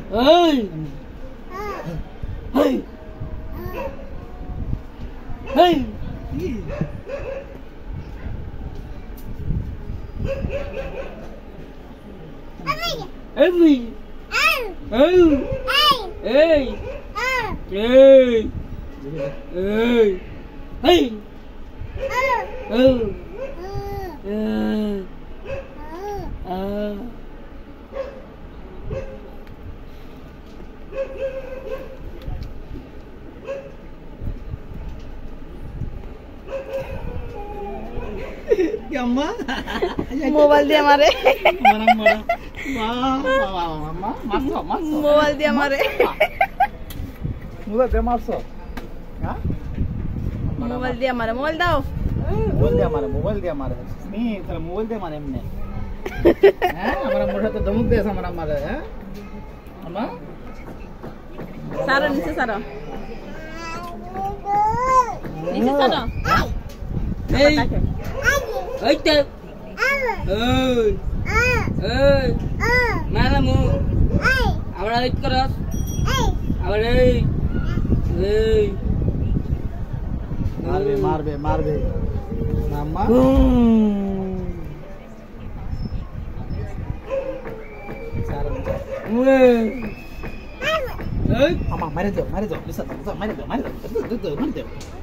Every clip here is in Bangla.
Ơi. Hey. Hey. Every. Oh. Hey. Hey. Hey. Hey. Oh. क्या अम्मा मोबाइल दिया मारे मरा मरा वाह वाह वाह अम्मा मारছো मारছো मोबाइल दिया मारे মোবাইল দিয়ে মারছো হ্যাঁ मोबाइल दिया मारे मोबाइल दाओ মোবাইল দিয়ে মারে নি তাহলে মোবাইল দিয়ে মারে এমনি হ্যাঁ আমার মোটা তো ধমক দিয়েছে আমার মারে হ্যাঁ আম্মা सारो नीचे सारो नीचे सारो Hey. Oi te. Oi. Oi. Mana mu? Abra lit koros. Abra ei. Ei. মারবে মারবে মারবে আম্মা Hey. আম্মা মারে দাও লিসা দাও মারে দাও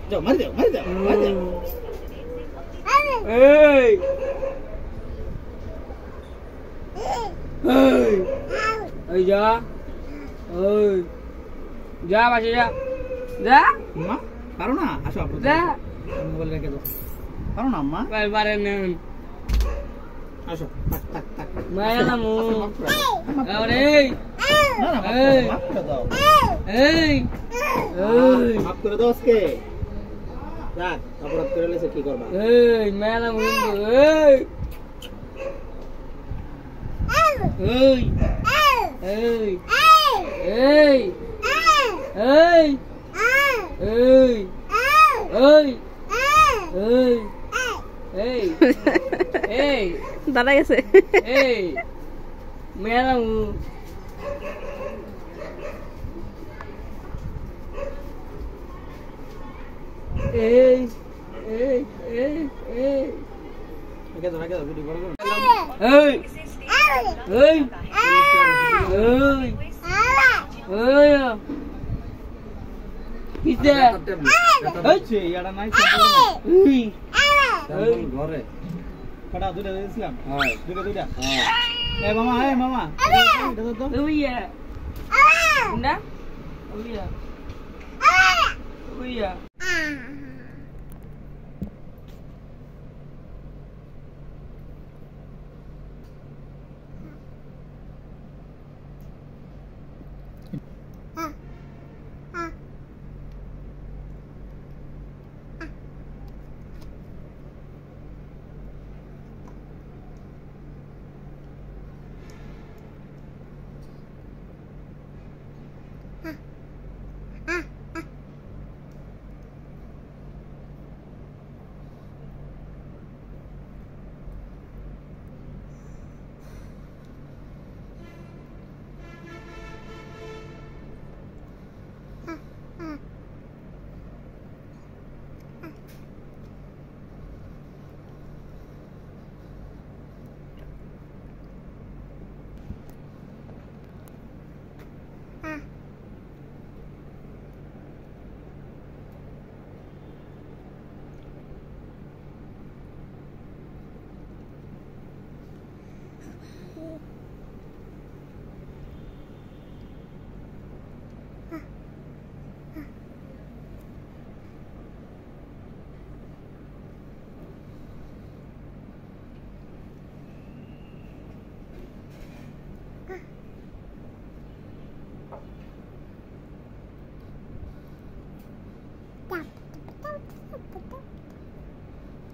যাও মারে দাও Hey. Hey. Oi ja. Oi. Ja basi ja. Ja. আম্মা পারো না আসো আপু Ja. মোবাইল রেখে দাও পারো না আম্মা Bye bye nen. আসো তাক Maya na mu. Abra ei. না না এই। মাফ করে দাও Hey. Hey. মাফ করে দাও আজকে যাক অপরাধ করে লেছে কি করবা Hey, mana mu? Hey. Hey. Hey. Hey. Hey. Hey. Hey. Hey. Hey. Hey. दादा कैसे Hey. Mana mu? Hey. Hey. Hey. Hey. রেখে দাও ভিডিও করে দাও Hey. Hey. Hey. Hey. Kita. হচ্ছে ইয়াটা নাই Hey. ঘরে কটা দুটো দিয়েছিলাম Hai. দুটো এ মামা এটা তো Oh iya. Bunda? Oh iya. Oh iya.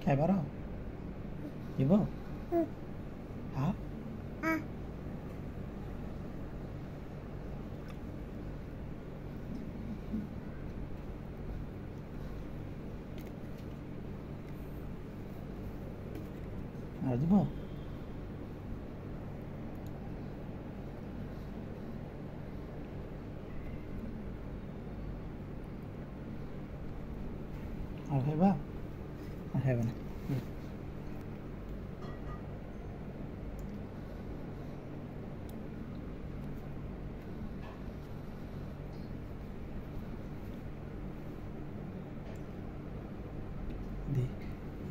খাই পারো দিব হ্যাঁ আর দিব আর খাইবা? আর খাইবা না?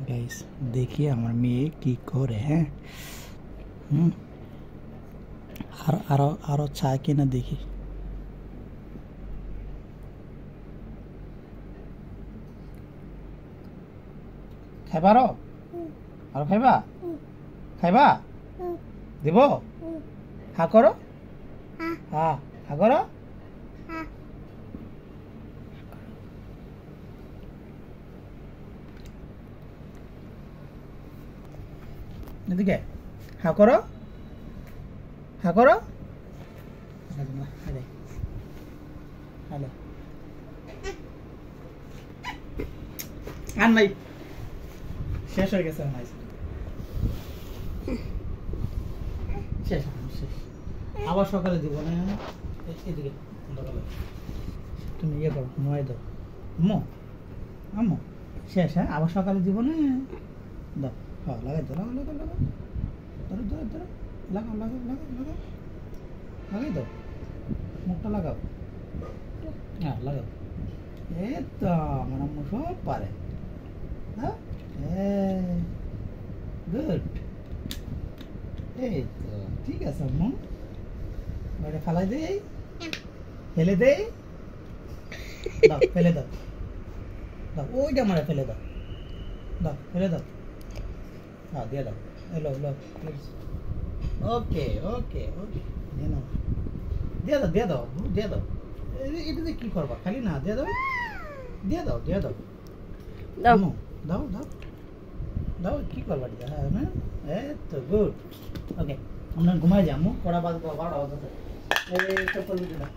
গাইস দেখি আমার মেয়ে কি করে। হ্যাঁ আরো আরো চা কিনা দেখি। খাইবা আরো খাইবা? খাইবা? দিব? হা করো, হ্যাঁ হা করো। এদিকে হা করো, হা করো। হ্যালো আর নাই, শেষ হয়ে গেছে। শেষ শেষ, আবার সকালে দিব না। এদিকে তুমি ইয়ে করো, নোয়াই দাও। আম্মু আম্মু শেষ। হ্যাঁ আবার সকালে দিব না। দাও, হ্যাঁ লাগাই দাও, লাগাও লাগাও লাগাও, ধরো ধরো ধরো, লাগাও লাগাও লাগাও লাগাও, লাগাই দাও, মুখটা লাগাও। হ্যাঁ লাগাও। এই তো আমার আম্মু সব পারে। হ্যাঁ গুড, এই তো ঠিক আছে আম্মু। ওটা ফালাই দেই, ফেলে দেই, দাও ফেলে দাও, দাও ওইটা মারে ফেলে দাও, দাও ফেলে দাও, হ্যাঁ দিয়ে দাও। এলো এলো, ওকে ওকে ওকে, দিয়ে নাও, দিয়ে দাও দিয়ে দাও দিয়ে দাও। এটাতে কি করবা, খালি না দিয়ে দাও, দিয়ে দাও দিয়ে দাও, দাও দাও দাও দাও, কি করবা এটা? হ্যাঁ এই তো গুড। ওকে আমরা ঘুমাই যাবো, কড়া বাজবো 12টা বাজতে। এই চপ্পল দিতে দাও।